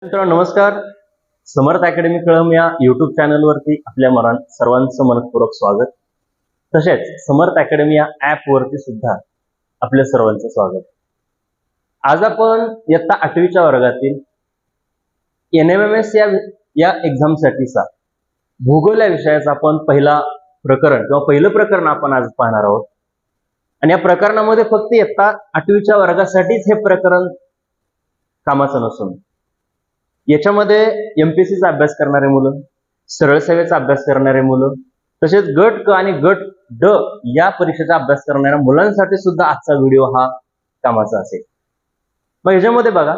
मित्रांनो नमस्कार. समर्थ अकॅडमी कळम या युट्यूब चॅनलवरती आपल्या सर्वांचं मनपूर्वक स्वागत. तसेच समर्थ अकॅडमी या ऍप वरती सुद्धा आपल्या सर्वांचं स्वागत. आज आपण इयत्ता 8वीच्या वर्गातील NMMS या एक्झाम साठीचा भूगोल या विषयाचा आपण पहिलं प्रकरण आपण आज पाहणार आहोत. आणि या प्रकरणामध्ये फक्त इयत्ता 8वीच्या वर्गासाठीच हे प्रकरण कामाचं नसून याच्यामध्ये MPSCचा अभ्यास करणारे मुलं, सरळ सेवेचा अभ्यास करणारे मुलं, तसेच गट क आणि गट ड या परीक्षेचा अभ्यास करणाऱ्या मुलांसाठी सुद्धा आजचा व्हिडिओ हा कामाचा असेल. मग याच्यामध्ये बघा,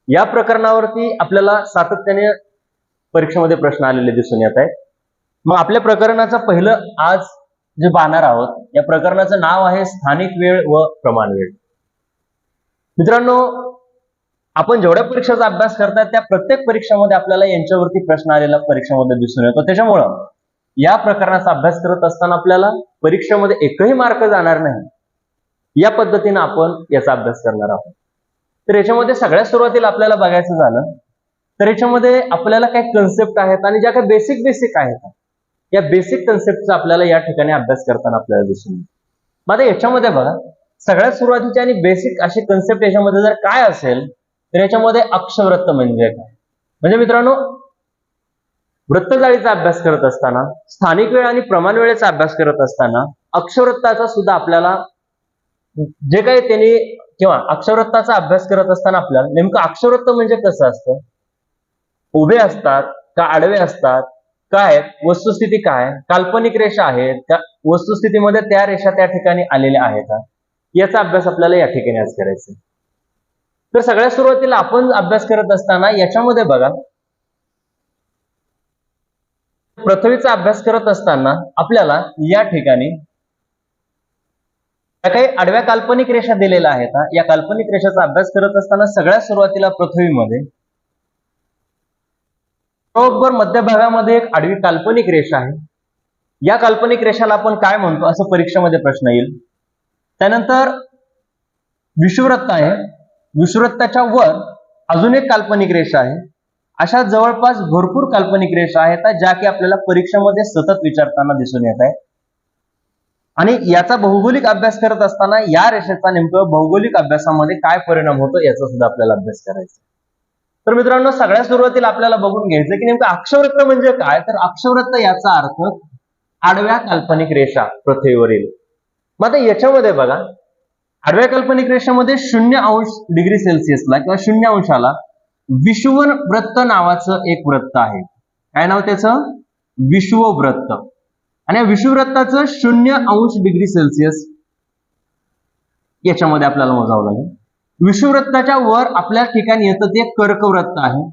या प्रकरणावरती आपल्याला सातत्याने परीक्षेमध्ये प्रश्न आलेले दिसून येत आहेत. मग आपल्या प्रकरणाचं पहिलं आज जे पाहणार आहोत, या प्रकरणाचं नाव आहे स्थानिक वेळ व प्रमाण वेळ. मित्रांनो, आपण जेवढ्या परीक्षेचा अभ्यास करतात त्या प्रत्येक परीक्षेमध्ये आपल्याला यांच्यावरती प्रश्न आलेला परीक्षेमध्ये दिसून येतो. त्याच्यामुळं या प्रकरणाचा अभ्यास करत असताना आपल्याला परीक्षेमध्ये एकही मार्क जाणार नाही, या पद्धतीने आपण याचा अभ्यास करणार आहोत. तर याच्यामध्ये सगळ्यात सुरुवातीला आपल्याला बघायचं झालं तर याच्यामध्ये आपल्याला काही कन्सेप्ट आहेत आणि ज्या काही बेसिक आहेत, या बेसिक कन्सेप्टचा आपल्याला या ठिकाणी अभ्यास करताना आपल्याला दिसून येईल. मग आता याच्यामध्ये बघा, सगळ्यात सुरुवातीची आणि बेसिक अशी कन्सेप्ट याच्यामध्ये जर काय असेल तर याच्यामध्ये अक्षवृत्त म्हणजे काय. म्हणजे मित्रांनो, वृत्तजाळीचा अभ्यास करत असताना, स्थानिक वेळ आणि प्रमाण वेळेचा अभ्यास करत असताना अक्षवृत्ताचा सुद्धा आपल्याला जे काही त्यांनी किंवा अक्षवृत्ताचा अभ्यास करत असताना आपल्याला नेमकं अक्षवृत्त म्हणजे कसं असतं, उभे असतात का आडवे असतात, काय वस्तुस्थिती, काय काल्पनिक रेषा आहेत का वस्तुस्थितीमध्ये त्या रेषा त्या ठिकाणी आलेल्या आहेत का, याचा अभ्यास आपल्याला या ठिकाणी आज करायचा. तर सगळ्यात सुरुवातीला आपण अभ्यास करत असताना याच्यामध्ये बघा, पृथ्वीचा अभ्यास करत असताना आपल्याला या ठिकाणी काही आडव्या काल्पनिक रेषा दिलेल्या आहेत. या काल्पनिक रेषाचा अभ्यास करत असताना सगळ्यात सुरुवातीला पृथ्वीमध्ये बरोबर मध्यभागामध्ये एक आडवी काल्पनिक रेषा आहे. या काल्पनिक रेषाला आपण काय म्हणतो असं परीक्षेमध्ये प्रश्न येईल. त्यानंतर विषुववृत्त आहे, विषुववृत्ताच्या वर अजून एक काल्पनिक रेषा आहे. अशा जवळपास भरपूर काल्पनिक रेषा आहेत ज्या की आपल्याला परीक्षेमध्ये सतत विचारताना दिसून येत आहेत. आणि याचा भौगोलिक अभ्यास करत असताना या रेषेचा नेमकं भौगोलिक अभ्यासामध्ये काय परिणाम होतो याचा सुद्धा आपल्याला अभ्यास करायचा. तर मित्रांनो, सगळ्यात सुरुवातीला आपल्याला बघून घ्यायचं की नेमकं अक्षवृत्त म्हणजे काय. तर अक्षवृत्त याचा अर्थ आडव्या काल्पनिक रेषा पृथ्वीवरील. मग आता याच्यामध्ये बघा, आडव्या काल्पनिक रेषेमध्ये 0°C किंवा 0° विषुववृत्त नावाचं एक वृत्त आहे. काय नाव त्याचं? विषुववृत्त. आणि या विषुववृत्ताचं 0°C याच्यामध्ये आपल्याला मोजावं लागेल. विषुववृत्ताच्या वर आपल्या ठिकाणी येतं ते कर्कवृत्त आहे.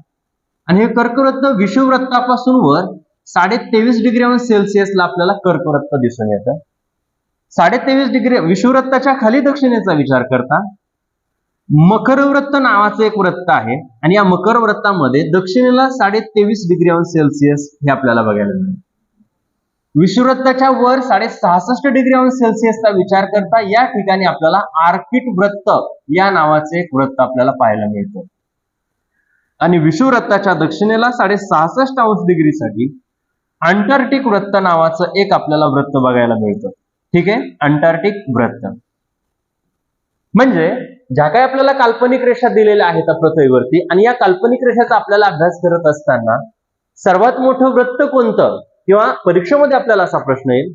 आणि हे कर्कवृत्त विषुववृत्तापासून वर 23.23°ला आपल्याला कर्कवृत्त दिसून येतं. 23.23° विषुववृत्ताच्या खाली दक्षिणेचा विचार करता मकरवृत्त नावाचं एक वृत्त आहे. आणि या मकरवृत्तामध्ये दक्षिणेला 23.23°C हे आपल्याला बघायला मिळेल. विषुववृत्ताच्या वर 66.60°चा विचार करता या ठिकाणी आपल्याला आर्किट वृत्त या नावाचे एक वृत्त आपल्याला पाहायला मिळतं. आणि विषुववृत्ताच्या दक्षिणेला 66.60° साठी अंटार्क्टिक वृत्त नावाचं एक आपल्याला वृत्त बघायला मिळतं. ठीक आहे, अंटार्क्टिक वृत्त. म्हणजे ज्या काही आपल्याला काल्पनिक रेषा दिलेल्या आहेत पृथ्वीवरती, आणि या काल्पनिक रेषाचा आपल्याला अभ्यास करत असताना सर्वात मोठं वृत्त कोणतं, किंवा परीक्षेमध्ये आपल्याला असा प्रश्न येईल,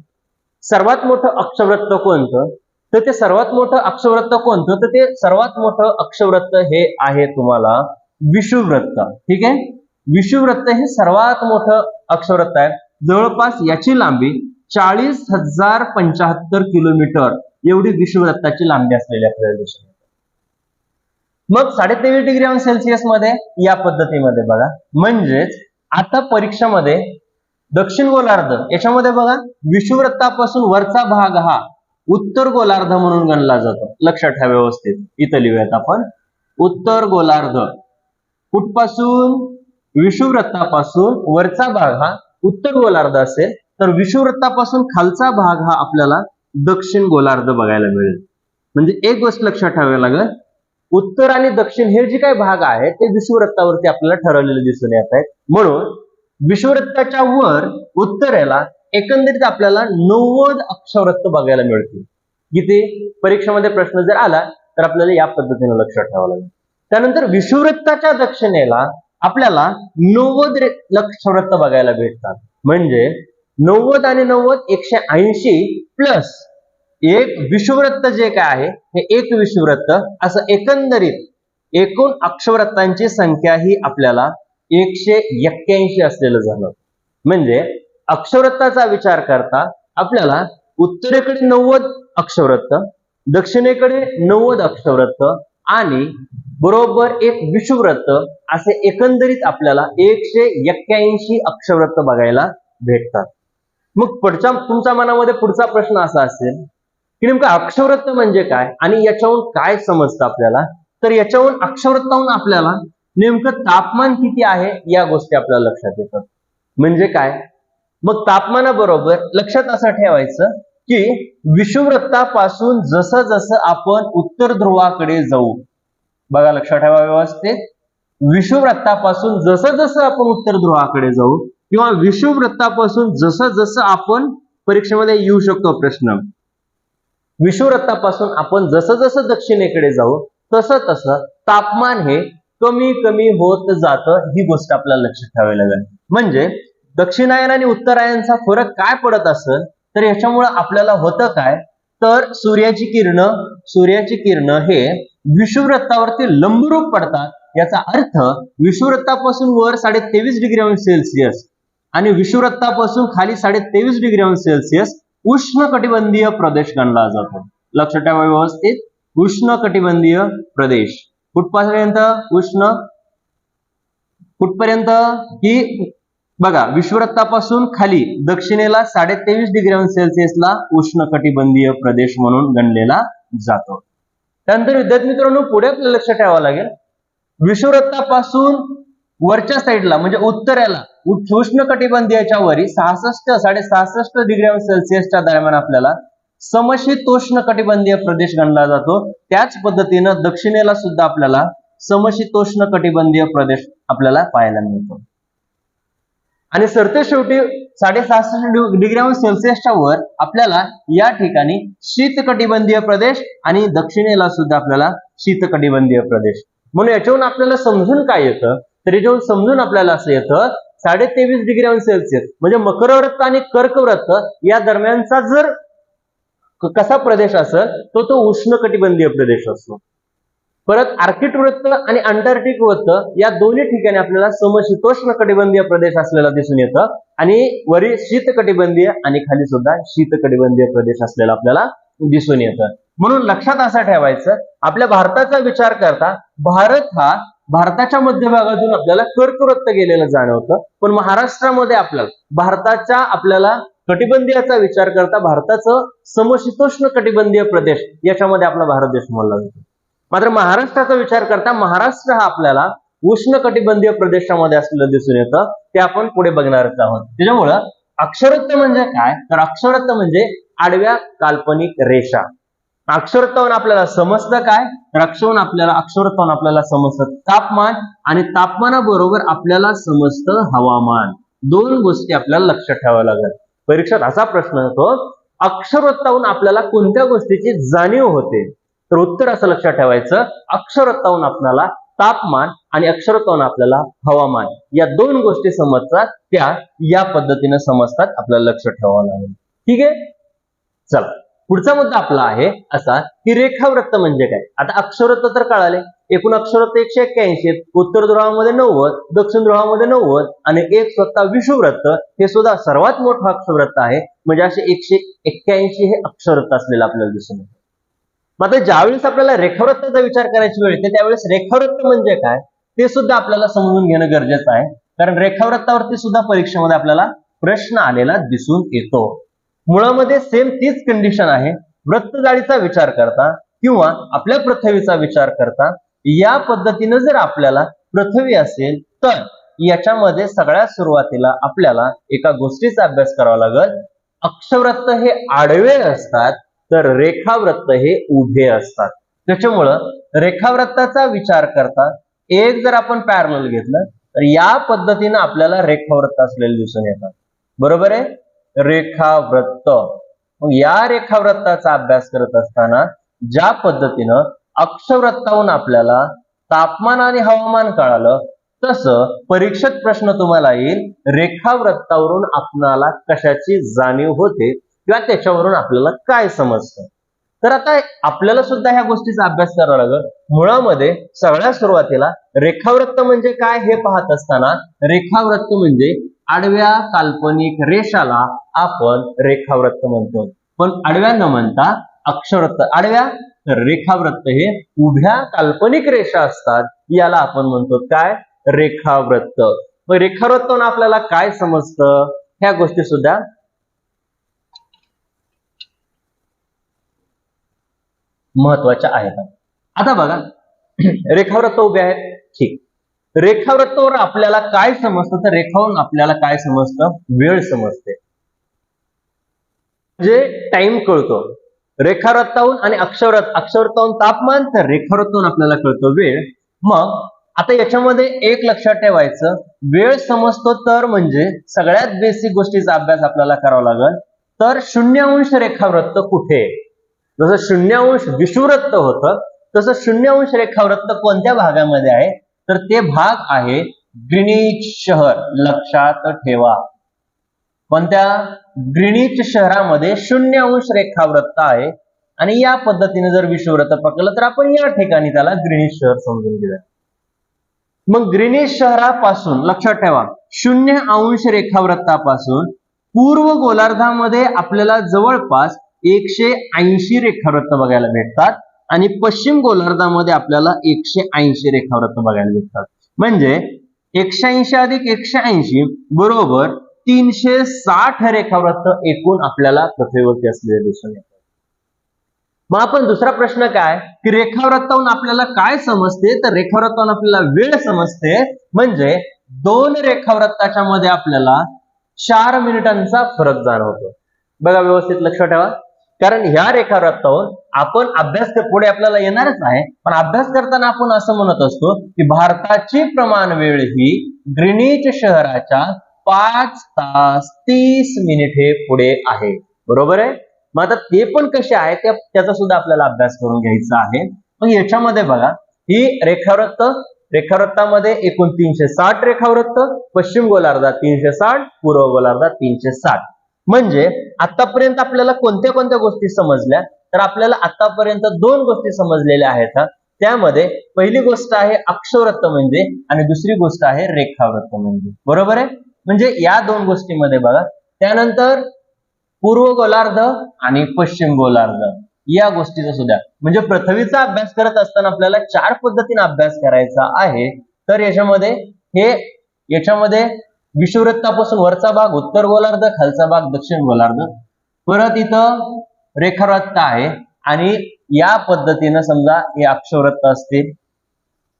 सर्वात मोठं अक्षवृत्त कोणतं. तर ते सर्वात मोठं अक्षवृत्त कोणतं, तर ते सर्वात मोठं अक्षवृत्त हे आहे तुम्हाला विषुववृत्त. ठीक आहे, विषुववृत्त हे सर्वात मोठं अक्षवृत्त आहे. जवळपास याची लांबी 40,075 किलोमीटर एवढी विषुववृत्ताची लांबी असलेली आपल्याला दिसून येते. मग 23.23°C मध्ये या पद्धतीमध्ये बघा, म्हणजेच आता परीक्षेमध्ये दक्षिण गोलार्ध याच्यामध्ये बघा, विषुववृत्तापासून वरचा भाग हा उत्तर गोलार्ध म्हणून गणला जातो. लक्षात ठेवा व्यवस्थित, इथं लिहूयात आपण उत्तर गोलार्ध. कुठपासून? विषुववृत्तापासून वरचा भाग हा उत्तर गोलार्ध असेल, तर विषुववृत्तापासून खालचा भाग हा आपल्याला दक्षिण गोलार्ध बघायला मिळेल. म्हणजे एक गोष्ट लक्षात ठेवावी लागेल, उत्तर आणि दक्षिण हे जे काही भाग आहेत ते विषुववृत्तावरती आपल्याला ठरवलेले दिसून येत आहेत. म्हणून विषुववृत्ताच्या वर उत्तरेला एकंदरीत आपल्याला 90 अक्षवृत्त बघायला मिळतील. किती? परीक्षेमध्ये प्रश्न जर आला तर आपल्याला या पद्धतीने लक्षात ठेवावं लागेल. त्यानंतर विषुववृत्ताच्या दक्षिणेला आपल्याला 90 अक्षवृत्त बघायला भेटतात. म्हणजे 90 आणि 90 180 प्लस एक विषुववृत्त जे काय आहे हे एक विषुववृत्त, असं एकंदरीत एकूण अक्षवृत्तांची संख्या ही आपल्याला 181 असलेलं झालं. म्हणजे अक्षवृत्ताचा विचार करता आपल्याला उत्तरेकडे 90 अक्षवृत्त, दक्षिणेकडे 90 अक्षवृत्त आणि बरोबर एक विषुववृत्त असे एकंदरीत आपल्याला 181 अक्षवृत्त बघायला भेटतात. मग तुमच्या मनामध्ये पुढचा प्रश्न असा असेल की नेमकं अक्षवृत्त म्हणजे काय आणि याच्याहून काय समजतं आपल्याला. तर याच्याहून अक्षवृत्ताहून आपल्याला नेमकं तापमान किती आहे या गोष्टी आपल्याला लक्षात येतात. म्हणजे काय? मग तापमानाबरोबर लक्षात असं ठेवायचं की विषुववृत्तापासून जसं जसं आपण उत्तर ध्रुवाकडे जाऊ, बघा लक्षात ठेवा व्यवस्थित, विषुववृत्तापासून जसं जसं आपण उत्तर ध्रुवाकडे जाऊ किंवा विषुववृत्तापासून जसं जसं आपण परीक्षेमध्ये येऊ शकतो प्रश्न, विषुववृत्तापासून आपण जसं जसं दक्षिणेकडे जाऊ तसं तसं तापमान हे कमी कमी होत जातं. ही गोष्ट आपल्याला लक्षात ठेवावी लागेल. म्हणजे दक्षिणायन आणि उत्तरायणचा फरक काय पडत असेल तर याच्यामुळे आपल्याला होतं काय, तर सूर्याची किरण हे विषुववृत्तावरती लंबरूप पडतात. याचा अर्थ विषुववृत्तापासून वर 23.5 डिग्री अंश सेल्सिअस आणि विषुववृत्तापासून खाली 23.5 डिग्री अंश सेल्सिअस उष्णकटिबंधीय प्रदेश गणला जातो. लक्षात ठेवा व्यवस्थित, उष्णकटिबंधीय प्रदेश कुठपर्यंत? कुठपर्यंत की बघा विषुववृत्तापासून खाली दक्षिणेला 23.5 डिग्री अंश सेल्सिअसला उष्णकटिबंधीय प्रदेश म्हणून गणलेला जातो. त्यानंतर विद्यार्थी मित्रांनो पुढे आपल्याला लक्षात ठेवावं लागेल, विषुववृत्तापासून वरच्या साईडला म्हणजे उत्तरेला उष्णकटिबंधीयाच्या वरी 66-66.5 डिग्री अंश सेल्सिअसच्या दरम्यान आपल्याला समशीतोष्ण कटिबंधीय प्रदेश गणला जातो. त्याच पद्धतीनं दक्षिणेला सुद्धा आपल्याला समशीतोष्ण कटिबंधीय प्रदेश आपल्याला पाहायला मिळतो. आणि सरते शेवटी 66.5 डिग्री अंश सेल्सिअसच्या वर आपल्याला या ठिकाणी शीतकटिबंधीय प्रदेश आणि दक्षिणेला सुद्धा आपल्याला शीतकटिबंधीय प्रदेश. म्हणून याच्यावरून आपल्याला समजून काय येतं, तर याच्यावरून समजून आपल्याला असं येतं 23.5 डिग्री अंश सेल्सिअस म्हणजे मकरवृत्त आणि कर्कवृत्त या दरम्यानचा जर कसा प्रदेश असेल तो उष्णकटिबंधीय प्रदेश असतो. परत आर्किट वृत्त आणि अंटार्क्टिक वृत्त या दोन्ही ठिकाणी आपल्याला समशीतोष्ण कटिबंधीय प्रदेश असलेला दिसून येतं आणि वरील शीतकटिबंधीय आणि खाली सुद्धा शीतकटिबंधीय प्रदेश असलेला आपल्याला दिसून येतं. म्हणून लक्षात असं ठेवायचं, आपल्या भारताचा विचार करता भारताच्या मध्यभागातून आपल्याला कर्कवृत्त गेलेलं जाणवतं, पण महाराष्ट्रामध्ये आपल्याला कटिबंधीयाचा विचार करता भारताचं समशीतोष्ण कटिबंधीय प्रदेश याच्यामध्ये आपला भारत देश मानला जातो. मात्र महाराष्ट्राचा विचार करता महाराष्ट्र हा आपल्याला उष्ण कटिबंधीय प्रदेशामध्ये असलेलं दिसून येतं. ते आपण पुढे बघणारच आहोत. त्याच्यामुळं अक्षरवृत्त म्हणजे काय, तर अक्षरवृत्त म्हणजे आडव्या काल्पनिक रेषा. अक्षरवृत्तावरून आपल्याला समजतं काय, तर अक्षरवृत्तावरून आपल्याला समजतं तापमान आणि तापमानाबरोबर आपल्याला समजतं हवामान. दोन गोष्टी आपल्याला लक्षात ठेवाव्या लागतात. परीक्षेत असा प्रश्न येतो, अक्षरवृत्तावरून आपल्याला कोणत्या गोष्टीची जाणीव होते, तर उत्तर असं लक्षात ठेवायचं, अक्षरवृत्तावरून आपल्याला तापमान आणि अक्षरवृत्तावरून आपल्याला हवामान या दोन गोष्टी समजतात. त्या या पद्धतीने समजतात, आपल्याला लक्षात ठेवावं लागेल. ठीक आहे, चला पुढचा मुद्दा आपला आहे असा की रेखावृत्त म्हणजे काय. आता अक्षरवृत्त तर कळाले, एकूण अक्षरवृत्त 181, उत्तर ध्रुवामध्ये 90, दक्षिण ध्रुवामध्ये 90 आणि एक स्वतः विषुववृत्त हे सुद्धा सर्वात मोठं अक्षरवृत्त आहे. म्हणजे असे 181 हे अक्षरवृत्त असलेलं आपल्याला दिसून येतं. मात्र ज्यावेळेस आपल्याला रेखावृत्ताचा विचार करायची वेळ येते त्यावेळेस रेखावृत्त म्हणजे काय ते सुद्धा आपल्याला समजून घेणं गरजेचं आहे. कारण रेखावृत्तावरती सुद्धा परीक्षेमध्ये आपल्याला प्रश्न आलेला दिसून येतो. मुळामध्ये सेम तीच कंडिशन आहे. वृत्तजाळीचा विचार करता किंवा आपल्या पृथ्वीचा विचार करता या पद्धतीने जर आपल्याला पृथ्वी असेल तर याच्यामध्ये सगळ्यात सुरुवातीला आपल्याला एका गोष्टीचा अभ्यास करावा लागेल. अक्षवृत्त हे आडवे असतात तर रेखावृत्त हे उभे असतात. त्याच्यामुळं रेखावृत्ताचा विचार करता एक जर आपण पॅरलल घेतलं तर या पद्धतीनं आपल्याला रेखावृत्त असलेले दिसून येतात. बरोबर आहे, रेखावृत्त. मग या रेखावृत्ताचा अभ्यास करत असताना ज्या पद्धतीनं अक्षवृत्ताहून आपल्याला तापमान आणि हवामान कळालं, तसं परीक्षेत प्रश्न तुम्हाला येईल रेखावृत्तावरून आपणाला कशाची जाणीव होते किंवा त्याच्यावरून आपल्याला काय समजतं. तर आता आपल्याला सुद्धा ह्या गोष्टीचा अभ्यास करावा लागेल. मुळामध्ये सगळ्यात सुरुवातीला रेखावृत्त म्हणजे काय हे पाहत असताना रेखावृत्त म्हणजे आडव्या काल्पनिक रेषाला आपण रेखावृत्त म्हणतो. पण आडव्या न म्हणता अक्षवृत्त. आडव्या तर रेखावृत्त हे उभ्या काल्पनिक रेषा असतात, याला आपण म्हणतो काय, रेखावृत्त. मग रेखावृत्तावरून आपल्याला काय समजतं ह्या गोष्टी सुद्धा महत्वाच्या आहेत. आता बघा रेखावृत्त उभे आहेत, ठीक. रेखावृत्तावर आपल्याला काय समजतं, तर रेखावरून आपल्याला काय समजतं, वेळ समजते, म्हणजे टाइम कळतो. रेखावृत्ताहून आणि अक्षवृत्ताहून तापमान, तर रेखावृत्ताहून आपल्याला कळतो वेळ. मग आता याच्यामध्ये एक लक्षात ठेवायचं, वेळ समजतो तर म्हणजे सगळ्यात बेसिक गोष्टीचा अभ्यास आपल्याला करावा लागेल. तर 0° रेखावृत्त कुठे, जसं 0° विषुवृत्त होतं तसं 0° रेखावृत्त कोणत्या भागामध्ये आहे, तर ते भाग आहे ग्रीनिच शहर. लक्षात ठेवा, कोणत्या, ग्रीनिच शहरामध्ये 0° रेखावृत्त आहे. आणि या पद्धतीने जर विषुवृत्त पकडलं तर आपण या ठिकाणी त्याला ग्रीनिच शहर समजून घेऊया. मग ग्रीनिच शहरापासून लक्षात ठेवा 0° रेखावृत्तापासून पूर्व गोलार्धामध्ये आपल्याला जवळपास 180 रेखावृत्त बघायला भेटतात आणि पश्चिम गोलार्धामध्ये आपल्याला 180 रेखावृत्त बघायला भेटतात. म्हणजे 180 अधिक 180 बरोबर 360 रेखावृत्त एकूण आपल्याला पृथ्वीवरती असलेले दिसून येतात. मग आपण दुसरा प्रश्न काय, की रेखावृत्तावरून आपल्याला काय समजते, तर रेखावृत्तावरून आपल्याला वेळ समजते. म्हणजे 2 रेखावृत्ताच्या मध्ये आपल्याला 4 मिनिटांचा फरक जाणवतो. बघा व्यवस्थित लक्षात ठेवा, कारण ह्या रेखावृत्तावरून आपण अभ्यास पुढे आपल्याला येणारच आहे, पण अभ्यास करताना आपण असं म्हणत असतो की भारताची प्रमाण वेळ ही ग्रीनिच शहराच्या 5 तास 30 मिनिटे पुढे आहे. बरोबर आहे. मग आता ते पण कसे आहे त्याचा सुद्धा आपल्याला अभ्यास करून घ्यायचा आहे. मग याच्यामध्ये बघा ही रेखावृत्तामध्ये एकूण 360 रेखावृत्त, पश्चिम गोलार्धात 360, पूर्व गोलार्धात 360. म्हणजे आतापर्यंत आपल्याला कोणत्या कोणत्या गोष्टी समजल्या, तर आपल्याला आतापर्यंत 2 गोष्टी समजलेल्या आहेत. त्यामध्ये पहिली गोष्ट आहे अक्षवृत्त म्हणजे, आणि दुसरी गोष्ट आहे रेखावृत्त म्हणजे. बरोबर आहे. म्हणजे या 2 गोष्टींमध्ये बघा, त्यानंतर पूर्व गोलार्ध आणि पश्चिम गोलार्ध या गोष्टीचा सुद्धा, म्हणजे पृथ्वीचा अभ्यास करत असताना आपल्याला 4 पद्धतीने अभ्यास करायचा आहे. तर याच्यामध्ये विषुवृत्तापासून वरचा भाग उत्तर गोलार्ध, खालचा भाग दक्षिण गोलार्ध, परत इथं रेखावृत्त आहे. आणि या पद्धतीनं समजा हे अक्षवृत्त असतील,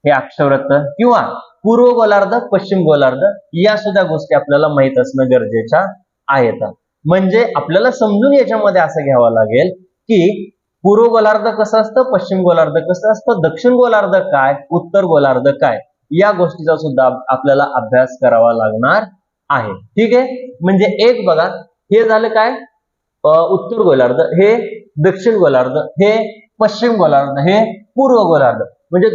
हे अक्षवृत्त किंवा पूर्व गोलार्ध, पश्चिम गोलार्ध या सुद्धा गोष्टी आपल्याला माहित असणं गरजेच्या आहेत. म्हणजे आपल्याला समजून याच्यामध्ये असं घ्यावं लागेल की पूर्व गोलार्ध कसं असतं, पश्चिम गोलार्ध कसं असतं, दक्षिण गोलार्ध काय, उत्तर गोलार्ध काय, या गोष्टीचा सुद्धा आपल्याला अभ्यास करावा लागणार आहे. ठीक आहे. म्हणजे एक बघा, हे झालं काय, उत्तर गोलार्ध, हे दक्षिण गोलार्ध, हे पश्चिम गोलार्ध, हे पूर्व गोलार्ध. म्हणजे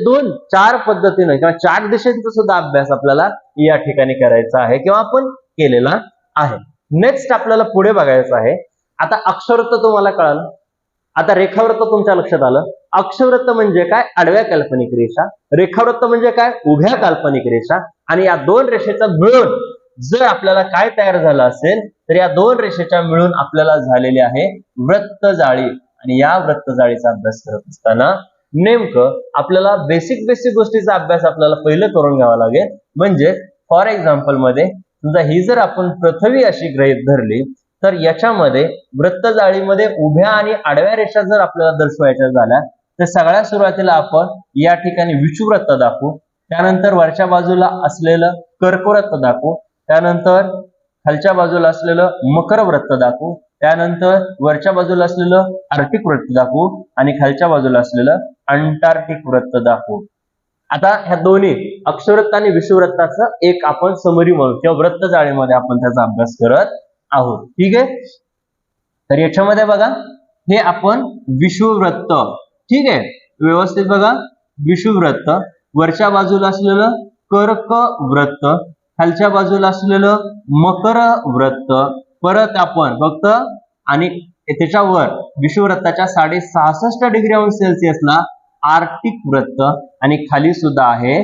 4 पद्धतीने किंवा 4 दिशेचा सुद्धा अभ्यास आपल्याला या ठिकाणी करायचा आहे किंवा आपण केलेला आहे. नेक्स्ट आपल्याला पुढे बघायचं आहे. आता अक्षवृत्त तुम्हाला कळालं, आता रेखावृत्त तुमच्या लक्षात आलं. अक्षवृत्त म्हणजे काय, आडव्या काल्पनिक रेषा. रेखावृत्त म्हणजे काय, उभ्या काल्पनिक रेषा. आणि या 2 रेषेचा मिळून जर आपल्याला काय तयार झालं असेल, तर या 2 रेषेच्या मिळून आपल्याला झालेली आहे वृत्तजाळी. आणि या वृत्तजाळीचा अभ्यास करत असताना नेमकं आपल्याला बेसिक गोष्टीचा अभ्यास आपल्याला पहिलं करून घ्यावा लागेल. म्हणजे फॉर एक्झाम्पल मध्ये समजा ही जर आपण पृथ्वी अशी गृहीत धरली, तर याच्यामध्ये वृत्तजाळीमध्ये उभ्या आणि आडव्या रेषा जर आपल्याला दर्शवायच्या झाल्या, तर सगळ्यात सुरुवातीला आपण या ठिकाणी विषुवृत्त दाखवू, त्यानंतर वरच्या बाजूला असलेलं कर्कवृत्त दाखवू, त्यानंतर खालच्या बाजूला असलेलं मकर वृत्त दाखवू, त्यानंतर वरच्या बाजूला असलेलं आर्टिक वृत्त दाखवू आणि खालच्या बाजूला असलेलं अंटार्क्टिक वृत्त दाखवू. आता ह्या दोन्ही अक्षवृत्त आणि विषुववृत्ताचं एक आपण समरी म्हणून किंवा वृत्त जाळीमध्ये आपण त्याचा अभ्यास करत आहोत. ठीक आहे. तर याच्यामध्ये बघा हे आपण विषुववृत्त, ठीक आहे, व्यवस्थित बघा, विषुववृत्त वरच्या बाजूला असलेलं कर्क वृत्त, खालच्या बाजूला असलेलं मकर वृत्त, परत आपण फक्त आणि त्याच्यावर विषुववृत्ताच्या 66.5 डिग्री अंश सेल्सिअसला आर्क्टिक वृत्त आणि खाली सुद्धा आहे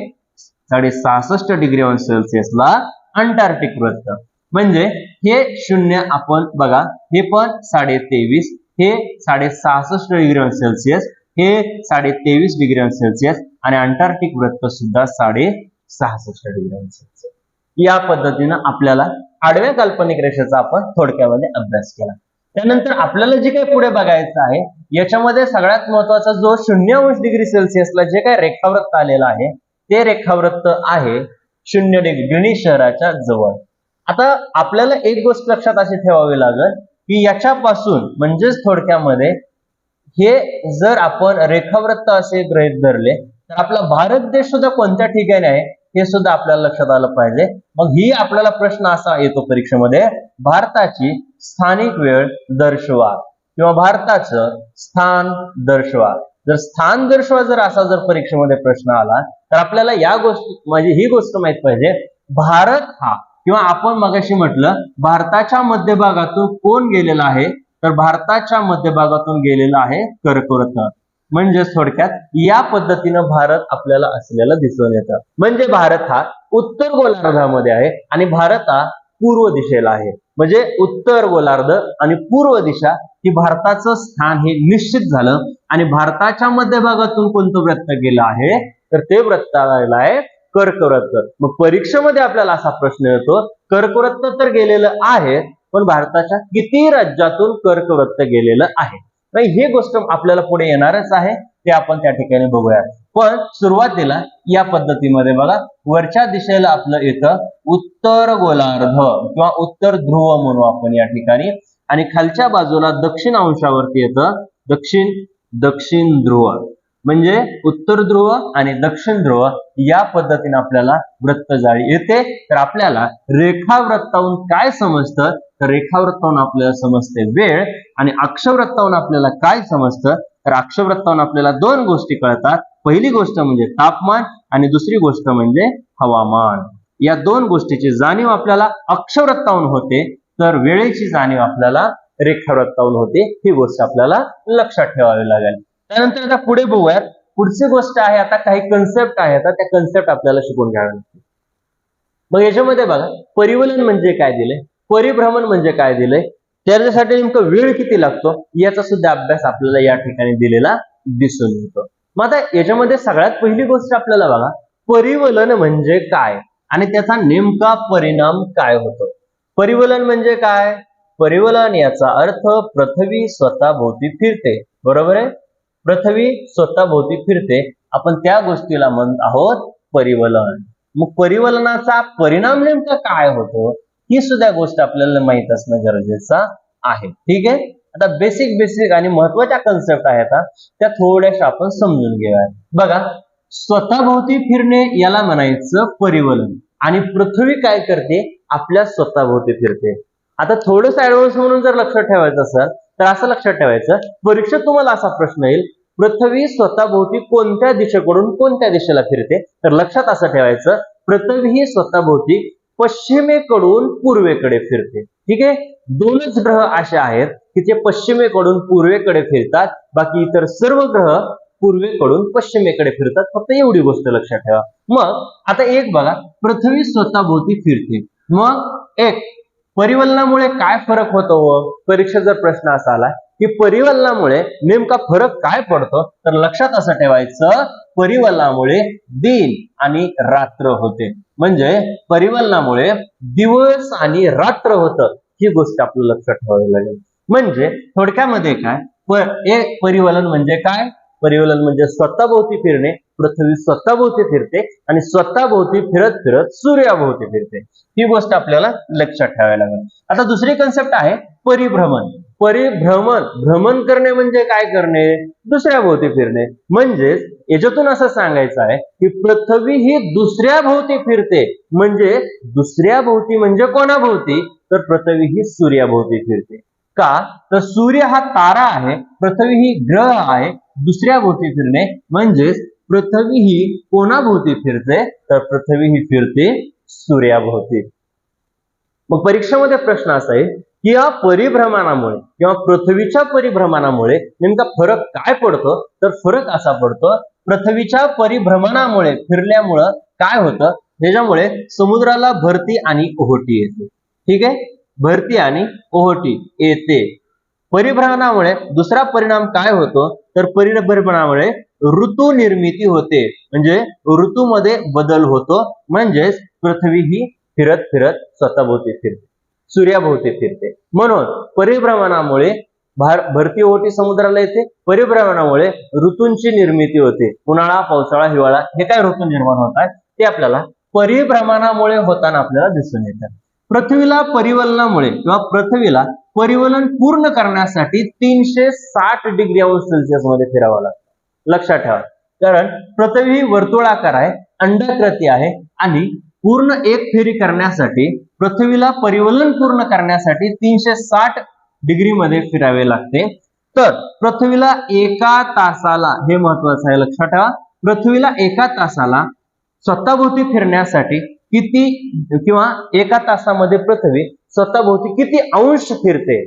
66.5 डिग्री अंश सेल्सिअसला अंटार्क्टिक वृत्त. म्हणजे हे शून्य आपण बघा, हे पण 23.5, हे 66.5 डिग्री अंश सेल्सिअस, हे 23.5 डिग्री अंश सेल्सिअस आणि अंटार्क्टिक वृत्त सुद्धा 66.5 डिग्री अंश सेल्सिअस. या पद्धतीनं आपल्याला आडव्या काल्पनिक रेषेचा आपण थोडक्यामध्ये अभ्यास केला. त्यानंतर आपल्याला जे काही पुढे बघायचं आहे याच्यामध्ये सगळ्यात महत्वाचा जो 0 डिग्री सेल्सिअसला जे काही रेखावृत्त आलेलं आहे ते रेखावृत्त आहे 0 डिग्री ग्रीनिच शहराच्या जवळ. आता आपल्याला एक गोष्ट लक्षात अशी ठेवावी लागेल की याच्यापासून म्हणजेच थोडक्यामध्ये हे जर आपण रेखावृत्त असे गृहीत धरले तर आपला भारत देश सुद्धा कोणत्या ठिकाणी आहे हे सुद्धा आपल्याला लक्षात आलं पाहिजे. मग ही आपल्याला प्रश्न असा येतो परीक्षेमध्ये, भारताची स्थानिक वेळ दर्शवा किंवा भारताचं स्थान दर्शवा. जर स्थान दर्शवा जर असा जर परीक्षेमध्ये प्रश्न आला तर आपल्याला या गोष्टी म्हणजे ही गोष्ट माहित पाहिजे, भारत हा किंवा आपण मगाशी म्हटलं भारताच्या मध्यभागातून कोण गेलेला आहे, तर भारताच्या मध्यभागातून गेलेला आहे कर्कवृत्त. म्हणजे थोडक्यात या पद्धतीनं भारत आपल्याला असलेला दिसून येतं. म्हणजे भारत हा उत्तर गोलार्धामध्ये आहे आणि भारत हा पूर्व दिशेला आहे. म्हणजे उत्तर गोलार्ध आणि पूर्व दिशा ही भारताचं स्थान हे निश्चित झालं. आणि भारताच्या मध्यभागातून कोणतं वृत्त गेलं आहे तर ते वृत्त आलेलं आहे कर्कवृत्त. मग परीक्षेमध्ये आपल्याला असा प्रश्न येतो, कर्कवृत्त तर गेलेलं आहे पण भारताच्या किती राज्यातून कर्कवृत्त गेलेलं आहे. ही गोष्ट आपल्याला पुढे येणारच आहे, ते आपण त्या ठिकाणी बघूया. पण सुरुवातीला या पद्धतीमध्ये बघा, वरच्या दिशेला आपलं येतं उत्तर गोलार्ध किंवा उत्तर ध्रुव म्हणू आपण या ठिकाणी, आणि खालच्या बाजूला दक्षिण अंशावरती येतं दक्षिण ध्रुव. म्हणजे उत्तर ध्रुव आणि दक्षिण ध्रुव या पद्धतीने आपल्याला वृत्तजाळी येते. तर आपल्याला रेखावृत्तावरून काय समजतं, तर रेखावृत्तावरून आपल्याला समजते वेळ, आणि अक्षवृत्तावरून आपल्याला काय समजतं, तर अक्षवृत्तावरून आपल्याला दोन गोष्टी कळतात. पहिली गोष्ट म्हणजे तापमान आणि दुसरी गोष्ट म्हणजे हवामान. या दोन गोष्टीची जाणीव आपल्याला अक्षवृत्तावरून होते, तर वेळेची जाणीव आपल्याला रेखावृत्तावरून होते. ही गोष्ट आपल्याला लक्षात ठेवावी लागेल. त्यानंतर आता पुढे बघूयात, पुढची गोष्ट आहे आता काही कन्सेप्ट आहे, आता त्या कन्सेप्ट आपल्याला शिकून घ्याव्या लागतील. मग याच्यामध्ये बघा, परिवलन म्हणजे काय दिले, परिभ्रमण म्हणजे काय दिले, त्याच्यासाठी नेमकं वेळ किती लागतो याचा सुद्धा अभ्यास आपल्याला या ठिकाणी दिलेला दिसून येतो. मग आता याच्यामध्ये सगळ्यात पहिली गोष्ट आपल्याला बघा, परिवलन म्हणजे काय आणि त्याचा नेमका परिणाम काय होतो. परिवलन म्हणजे काय, परिवलन याचा अर्थ पृथ्वी स्वतःभोवती फिरते. बरोबर आहे, पृथ्वी स्वतःभोवती फिरते, आपण त्या गोष्टीला म्हणत आहोत परिवलन. मग परिवलनाचा परिणाम नेमका काय होतो ही सुद्धा गोष्ट आपल्याला माहित असणं गरजेचं आहे. ठीक आहे. आता बेसिक आणि महत्वाच्या कन्सेप्ट आहेत त्या थोड्याशा आपण समजून घेऊया. बघा, स्वतःभोवती फिरणे याला म्हणायचं परिवलन, आणि पृथ्वी काय करते, आपल्या स्वतःभोवती फिरते. आता थोडंसं ऍडव्हान्स म्हणून जर लक्षात ठेवायचं असेल तर असं लक्षात ठेवायचं, परीक्षेत तुम्हाला असा प्रश्न येईल, पृथ्वी स्वतःभोवती कोणत्या दिशेकडून कोणत्या दिशेला फिरते, तर लक्षात असं ठेवायचं, पृथ्वी ही स्वतःभोवती पश्चिमेकडून पूर्वेकडे फिरते. ठीक आहे. दोनच ग्रह असे आहेत की ते पश्चिमेकडून पूर्वेकडे फिरतात, बाकी इतर सर्व ग्रह पूर्वेकडून पश्चिमेकडे फिरतात. फक्त एवढी गोष्ट लक्षात ठेवा. मग आता एक बघा, पृथ्वी स्वतःभोवती फिरते, मग एक परिवलनामुळे काय फरक होतो, परीक्षेत जर प्रश्न असा आला की परिवलनामुळे नेमका फरक काय पडतो, तर लक्षात असं ठेवायचं, परिवलनामुळे दिन आणि रात्र होते. म्हणजे परिवलनामुळे दिवस आणि रात्र होतं, ही गोष्ट आपल्याला लक्षात ठेवावी लागेल. म्हणजे थोडक्यामध्ये काय, परिवलन म्हणजे काय, परिवलन म्हणजे स्वतःभोवती फिरणे. पृथ्वी स्वतःभोवती फिरते आणि स्वतःभोवती फिरत फिरत सूर्याभोवती फिरते. ही गोष्ट आपल्याला लक्षात ठेवावी लागेल. आता दुसरी कन्सेप्ट आहे परिभ्रमण. परिभ्रमण, भ्रमण करणे म्हणजे काय करणे? दुसऱ्या भोवती फिरणे. म्हणजेच याच्यातून असं सांगायचं आहे की पृथ्वी ही दुसऱ्या भोवती फिरते. म्हणजे दुसऱ्या भोवती म्हणजे कोणाभोवती? तर पृथ्वी ही सूर्याभोवती फिरते. का? तर सूर्य हा तारा आहे, पृथ्वी ही ग्रह आहे. दुसऱ्या भोवती फिरणे म्हणजेच पृथ्वी ही कोणाभोवती फिरते? तर पृथ्वी ही फिरते सूर्याभोवती. मग परीक्षेमध्ये प्रश्न असा आहे की या परिभ्रमणामुळे किंवा पृथ्वीच्या परिभ्रमणामुळे नेमका फरक काय पडतो? तर फरक असा पडतो, पृथ्वीच्या परिभ्रमणामुळे फिरल्यामुळं काय होतं? त्याच्यामुळे समुद्राला भरती आणि ओहोटी येते. ठीक आहे, भरती आणि ओहोटी येते. परिभ्रमणामुळे दुसरा परिणाम काय होतो? तर परिभ्रमणामुळे ऋतू निर्मिती होते. म्हणजे ऋतूमध्ये बदल होतो. म्हणजेच पृथ्वी ही फिरत फिरत स्वतःभोवती फिरते, सूर्याभोवती फिरते. म्हणून परिभ्रमणामुळे भरती ओहोटी समुद्राला येते. परिभ्रमणामुळे ऋतूंची निर्मिती होते. उन्हाळा, पावसाळा, हिवाळा हे काय ऋतू निर्माण होतात ते आपल्याला परिभ्रमणामुळे होताना आपल्याला दिसून येतात. पृथ्वीला परिवलनामुळे किंवा पृथ्वीला परिवलन पूर्ण करण्यासाठी 360 डिग्री अंश सेल्सिअस मध्ये फिरावं लागतं. लक्षात ठेवा, कारण पृथ्वी ही वर्तुळाकार आहे, अंडाकृती आहे आणि पूर्ण एक फेरी करण्यासाठी पृथ्वीला परिवलन पूर्ण करण्यासाठी 360 डिग्री मध्ये फिरावे लागते. तर पृथ्वीला एका तासाला, हे महत्वाचं आहे लक्षात ठेवा, पृथ्वीला एका तासाला स्वतःभोवती फिरण्यासाठी किती किंवा एका तासामध्ये पृथ्वी स्वतःभोवती किती अंश फिरते?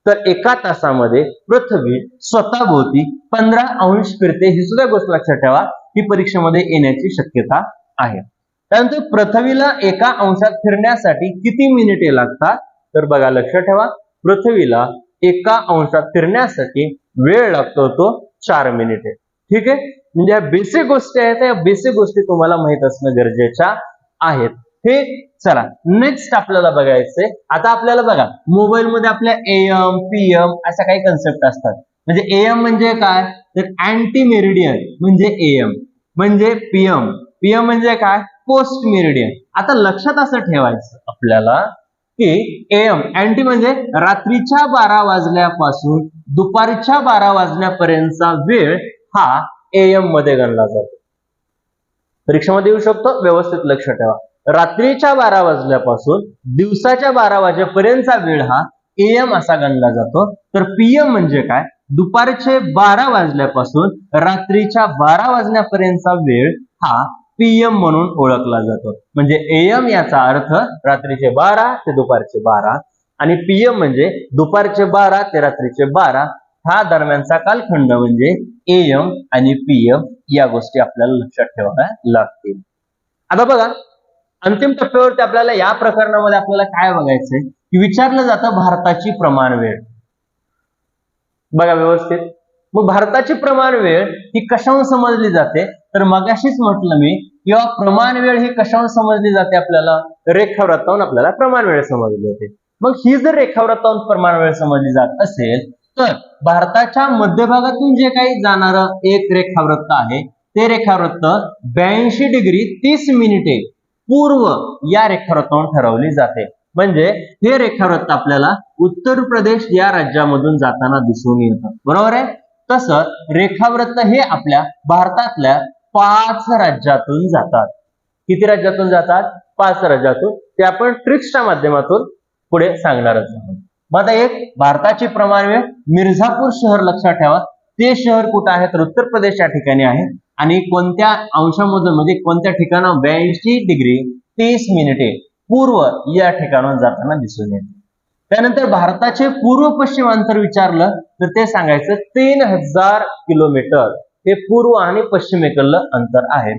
तर एका तासामध्ये पृथ्वी स्वतःभोवती 15 अंश फिरते. ही सुद्धा गोष्ट लक्षात ठेवा, ही परीक्षेमध्ये येण्याची शक्यता आहे. त्यानंतर पृथ्वीला एका अंशात फिरण्यासाठी किती मिनिटे लागतात? तर बघा, लक्षात ठेवा, पृथ्वीला एका अंशात फिरण्यासाठी वेळ लागतो तो 4 मिनिटे. ठीक आहे, म्हणजे या बेसिक गोष्टी आहेत, या बेसिक गोष्टी तुम्हाला माहित असणं गरजेच्या आहेत. हे चला नेक्स्ट आपल्याला बघायचंय. आता आपल्याला बघा, मोबाईल मध्ये आपल्या AM, PM अशा काही कन्सेप्ट असतात. म्हणजे AM म्हणजे काय? तर अँटी मेरिडियन म्हणजे AM, म्हणजे PM, PM म्हणजे काय? Post meridian. आता लक्षात असं ठेवायचं आपल्याला की AM अँटी म्हणजे रात्रीच्या 12 वाजल्यापासून दुपारच्या 12 वाजण्यापर्यंतचा वेळ हा AM मध्ये गणला जातो. परीक्षेमध्ये येऊ शकतो, व्यवस्थित लक्षात ठेवा. रात्रीच्या 12 वाजल्यापासून दिवसाच्या 12 वाजेपर्यंतचा वेळ हा AM असा गणला जातो. तर PM म्हणजे काय? दुपारचे 12 वाजल्यापासून रात्रीच्या 12 वाजण्यापर्यंतचा वेळ हा PM म्हणून ओळखला जातो. म्हणजे AM याचा अर्थ रात्रीचे 12 ते दुपारचे 12 आणि PM म्हणजे दुपारचे 12 ते रात्रीचे 12 हा दरम्यानचा कालखंड म्हणजे AM आणि PM या गोष्टी आपल्याला लक्षात ठेवाव्या लागतील. आता बघा, अंतिम टप्प्यावरती आपल्याला या प्रकरणामध्ये आपल्याला काय बघायचंय की विचारलं जातं भारताची प्रमाण वेळ. बघा व्यवस्थित, मग भारताची प्रमाण वेळ ही कशावरून समजली जाते? तर मगाशीच म्हटलं मी, किंवा प्रमाण वेळ ही कशावरून समजली जाते? आपल्याला रेखावृत्तावरून आपल्याला प्रमाण वेळ समजली जाते. मग ही जर रेखावृत्तावरून प्रमाण वेळ समजली जात असेल तर भारताच्या मध्यभागातून जे काही जाणारं एक रेखावृत्त आहे ते रेखावृत्त 82 डिग्री 30 मिनिटे पूर्व या रेखावृत्तावरून ठरवली जाते. म्हणजे हे रेखावृत्त आपल्याला उत्तर प्रदेश या राज्यामधून जाताना दिसून येतं. बरोबर आहे? तसं रेखावृत्त हे आपल्या भारतातल्या 5 राज्यातून जातात. किती राज्यातून जातात? 5 राज्यातून. ते आपण ट्रिक्सच्या माध्यमातून पुढे सांगणारच आहोत. मग आता एक भारताची प्रमाण वेळ मिर्झापूर शहर लक्षात ठेवा. ते शहर कुठं आहे? तर उत्तर प्रदेश या ठिकाणी आहे. आणि कोणत्या अंशामधून म्हणजे कोणत्या ठिकाणं 82 डिग्री 30 मिनिटे पूर्व या ठिकाणाहून जाताना दिसून येते. त्यानंतर भारताचे पूर्व पश्चिम अंतर विचारलं तर ते सांगायचं 3000 किलोमीटर हे पूर्व आणि पश्चिमेकडलं अंतर आहे.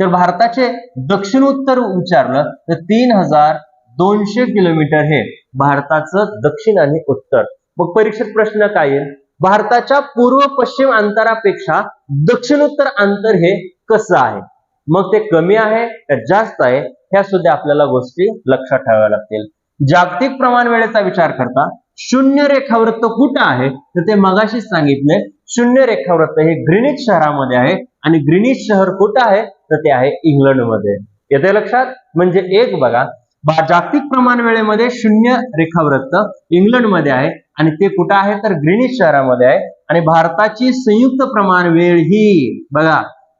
तर भारताचे दक्षिण उत्तर विचारलं तर 3200 किलोमीटर हे भारताचं दक्षिण आणि उत्तर. मग परीक्षेत प्रश्न काय येईल? भारताच्या पूर्व पश्चिम अंतरापेक्षा दक्षिण उत्तर अंतर हे कसं आहे? मग ते कमी आहे का जास्त आहे? ह्या सुद्धा आपल्याला गोष्टी लक्षात ठेवाव्या लागतील. जागतिक प्रमाण वेळेचा विचार करता शून्य रेखावृत्त कुठं आहे? तर ते मगाशीच सांगितले, शून्य रेखावृत्त हे ग्रीनिच शहरामध्ये आहे. आणि ग्रीनिच शहर कुठं आहे? तर ते आहे इंग्लंडमध्ये. येते लक्षात? म्हणजे एक बघा, जागतिक प्रमाण वेळेमध्ये 0 रेखावृत्त इंग्लंडमध्ये आहे आणि ते कुठं आहे तर ग्रीनिच शहरामध्ये आहे. आणि भारताची संयुक्त प्रमाण वेळ ही, बघा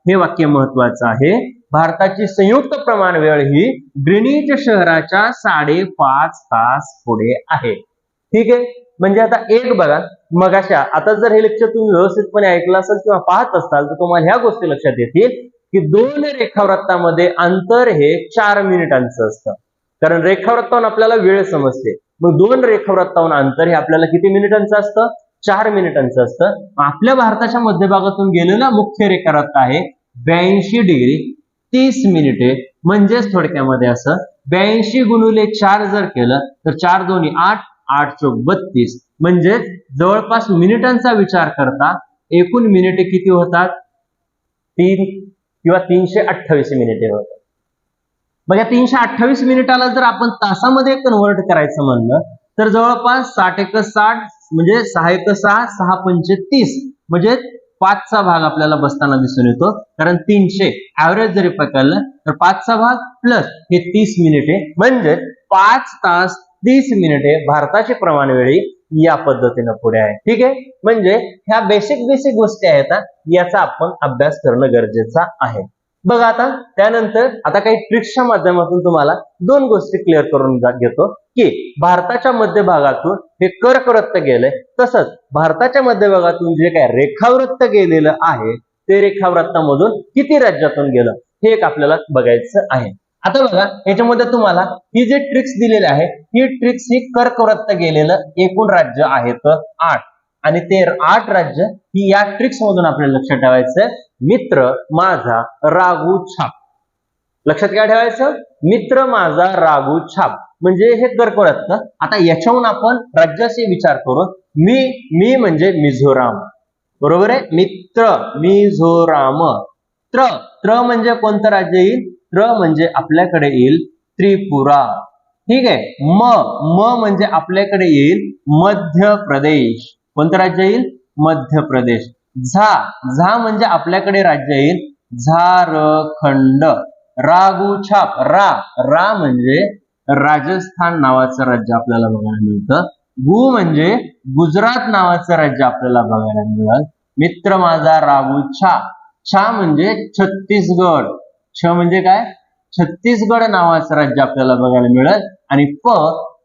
हे वाक्य महत्वाचं आहे, भारताची संयुक्त प्रमाण वेळ ही ग्रीनिच शहराच्या 5.5 तास पुढे आहे. ठीक आहे. म्हणजे आता एक बघा, मगाशा आता जर हे लेक्चर तुम्ही व्यवस्थितपणे ऐकलं असेल किंवा पाहत असाल तर तुम्हाला ह्या गोष्टी लक्षात येतील की 2 रेखावृत्तामध्ये अंतर हे 4 मिनिटांचं असतं. कारण रेखावृत्तावरून आपल्याला वेळ समजते, मग 2 रेखावृत्तावरून अंतर हे आपल्याला किती मिनिटांचं असतं? 4 मिनिटांचं असतं. आपल्या भारताच्या मध्यभागातून गेलेलं मुख्य रेखावृत्त आहे 82 डिग्री 30 मिनिटे. म्हणजेच थोडक्यामध्ये असं 82 गुणिले 4 जर केलं तर 4 दोन्ही 8, 8 चौक 32, म्हणजे जवळपास मिनिटांचा विचार करता एकूण मिनिटे किती होतात? 3 किंवा 328 मिनिटे होतात. मग या 328 मिनिटाला जर आपण तासामध्ये कन्व्हर्ट करायचं म्हणलं तर जवळपास 60 म्हणजे 6 6 पंचे 30, म्हणजे 5चा भाग आपल्याला बसताना दिसून येतो. कारण 300 ऍव्हरेज जरी पकडलं तर 5चा भाग प्लस हे 30 मिनिटे, म्हणजे 5 तास 30 मिनिटे भारताची प्रमाण वेळी या पद्धतीने पुढे आहे. ठीक आहे. म्हणजे ह्या बेसिक गोष्टी आहेत, याचा आपण अभ्यास करणं गरजेचं आहे. बघा आता त्यानंतर आता काही ट्रिक्सच्या माध्यमातून तुम्हाला 2 गोष्टी क्लिअर करून घेतो की भारताच्या मध्यभागातून हे कर्कवृत्त गेलंय, तसंच भारताच्या मध्यभागातून जे काय रेखावृत्त गेलेलं आहे ते रेखावृत्तामधून किती राज्यातून गेलं हे एक आपल्याला बघायचं आहे. आता बघा याच्यामध्ये तुम्हाला ही जे ट्रिक्स दिलेली आहे ही ट्रिक्स ही कर्कवृत्त गेलेलं एकूण राज्य आहेत 8, आणि ते 8 राज्य ही या ट्रिक्स मधून आपल्याला लक्षात ठेवायचं. मित्र माझा रागू छाप, लक्षात काय ठेवायचं? मित्र माझा रागू छाप म्हणजे हे कर्कवृत्त. आता याच्याहून आपण राज्याशी विचार करू. मी म्हणजे मिझोराम, बरोबर आहे. मित्र मिझोराम. त्र म्हणजे कोणतं राज्य येईल? त्र म्हणजे आपल्याकडे येईल त्रिपुरा. ठीक आहे. म म्हणजे आपल्याकडे येईल मध्य प्रदेश. कोणतं राज्य येईल? मध्य प्रदेश. झा म्हणजे आपल्याकडे राज्य येईल झारखंड. रागू छाप रा म्हणजे राजस्थान नावाचं राज्य आपल्याला बघायला मिळतं. गु म्हणजे गुजरात नावाचं राज्य आपल्याला बघायला मिळेल. मित्र माझा रागू छा म्हणजे छत्तीसगड. छ म्हणजे काय? छत्तीसगड नावाचं राज्य आपल्याला बघायला मिळेल. आणि प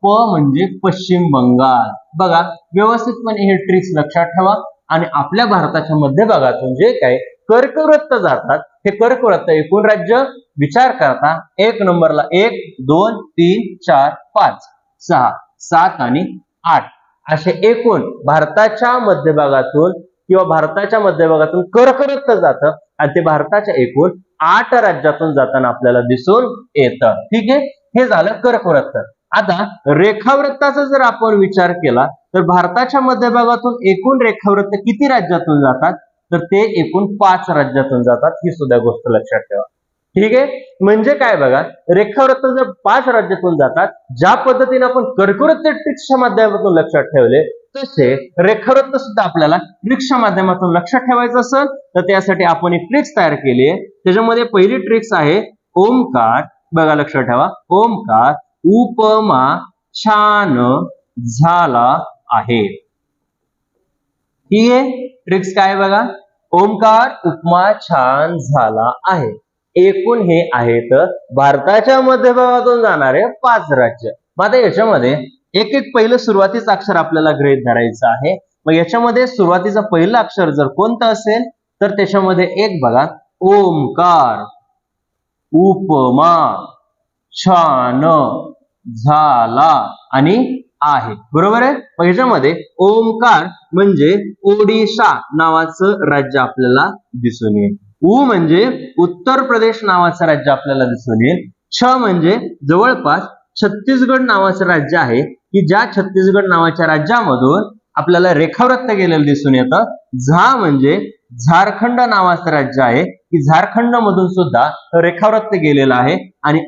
म्हणजे पश्चिम बंगाल. बघा व्यवस्थितपणे हे ट्रिक्स लक्षात ठेवा. आणि आपल्या भारताच्या मध्यभागातून जे काही कर्कवृत्त जातात हे कर्कवृत्त एकूण राज्य विचार करता 1 नंबरला 1, 2, 3, 4, 5, 6, 7 आणि 8 असे एकूण भारताच्या मध्यभागातून किंवा भारताच्या मध्यभागातून कर्कवृत्त जातं आणि ते भारताच्या एकूण 8 राज्यातून जाताना आपल्याला दिसून येतं. ठीक आहे. हे झालं कर्कवृत्त. आता रेखावृत्ताचा जर आपण विचार केला तर भारताच्या मध्यभागातून एकूण रेखावृत्त किती राज्यातून जातात तर ते एकूण 5 राज्यातून जातात. ही सुद्धा गोष्ट लक्षात ठेवा. ठीक आहे. म्हणजे काय बघा, रेखावृत्त जर 5 राज्यातून जातात, ज्या पद्धतीने आपण कर्कवृत्त ट्रिक्सच्या माध्यमातून लक्षात ठेवले तसे रेखावृत्त सुद्धा आपल्याला ट्रिक्सच्या माध्यमातून लक्षात ठेवायचं असेल तर त्यासाठी आपण एक ट्रिक्स तयार केली आहे. त्याच्यामध्ये पहिली ट्रिक्स आहे ओमकार. बघा लक्षात ठेवा, ओमकार उपमा छान झाला आहे. ठीक आहे. ट्रिक्स काय बघा, ओमकार उपमा छान झाला आहे. एकूण हे आहेत भारताच्या मध्यभागातून जाणारे 5 राज्य. मग आता याच्यामध्ये एक पहिलं सुरुवातीचं अक्षर आपल्याला गृहीत धरायचं आहे. मग याच्यामध्ये सुरुवातीचं पहिलं अक्षर जर कोणतं असेल तर त्याच्यामध्ये एक बघा ओमकार उपमा छान झाला आणि आहे, बरोबर आहे. मग ह्याच्यामध्ये ओमकार म्हणजे ओडिशा नावाचं राज्य आपल्याला दिसून येईल. उ म्हणजे उत्तर प्रदेश नावाचं राज्य आपल्याला दिसून येईल. छ म्हणजे जवळपास छत्तीसगड नावाचं राज्य आहे की ज्या छत्तीसगड नावाच्या राज्यामधून आपल्याला रेखावृत्त गेलेलं दिसून येतं. झा म्हणजे झारखंड नावाचं राज्य आहे की झारखंड मधून सुद्धा रेखावृत्त गेलेलं आहे. आणि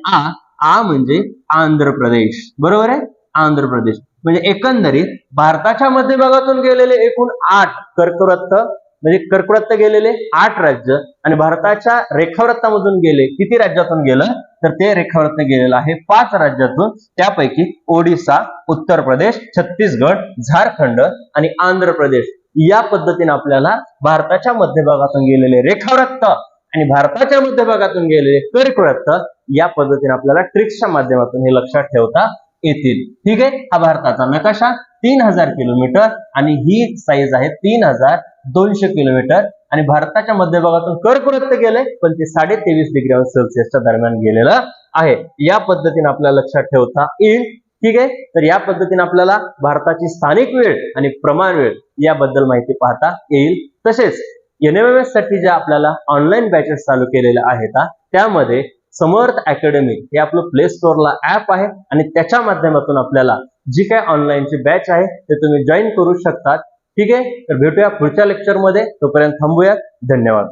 आ म्हणजे आंध्र प्रदेश, बरोबर आहे. आंध्र प्रदेश म्हणजे एकंदरीत भारताच्या मध्यभागातून गेलेले एकूण 8 कर्कवृत्त म्हणजे कर्कवृत्त गेलेले 8 राज्य आणि भारताच्या रेखावृत्तामधून गेले किती राज्यातून गेलं तर ते रेखावृत्त गेलेलं आहे 5 राज्यातून, त्यापैकी ओडिसा, उत्तर प्रदेश, छत्तीसगड, झारखंड आणि आंध्र प्रदेश. या पद्धतीने आपल्याला भारताच्या मध्यभागातून गेलेले रेखावृत्त आणि भारताच्या मध्यभागातून गेलेले कर्कवृत्त या पद्धतीने आपल्याला ट्रिक्सच्या माध्यमातून हे लक्षात ठेवता येतील. ठीक आहे, हा भारताचा नकाशा 3000 किलोमीटर आणि ही साईज आहे 3200 किलोमीटर आणि भारताच्या मध्यभागातून कर्कवृत्त गेले पण ते 23.5 डिग्री सेल्सिअसच्या दरम्यान गेलेलं आहे. या पद्धतीने आपल्याला लक्षात ठेवता येईल. ठीक आहे, तर या पद्धतीने आपल्याला भारताची स्थानिक वेळ आणि प्रमाण वेळ याबद्दल माहिती पाहता येईल. तसेच NMMS साठी ज्या आपल्याला ऑनलाईन बॅचेस चालू केलेल्या आहेत त्यामध्ये समर्थ अकॅडमी हे आपलं प्ले स्टोअरला ऍप आहे आणि त्याच्या माध्यमातून आपल्याला जी काय ऑनलाईनची बॅच आहे ते तुम्ही जॉईन करू शकतात. ठीक आहे, तर भेटूया पुढच्या लेक्चरमध्ये. तोपर्यंत थांबूयात. धन्यवाद.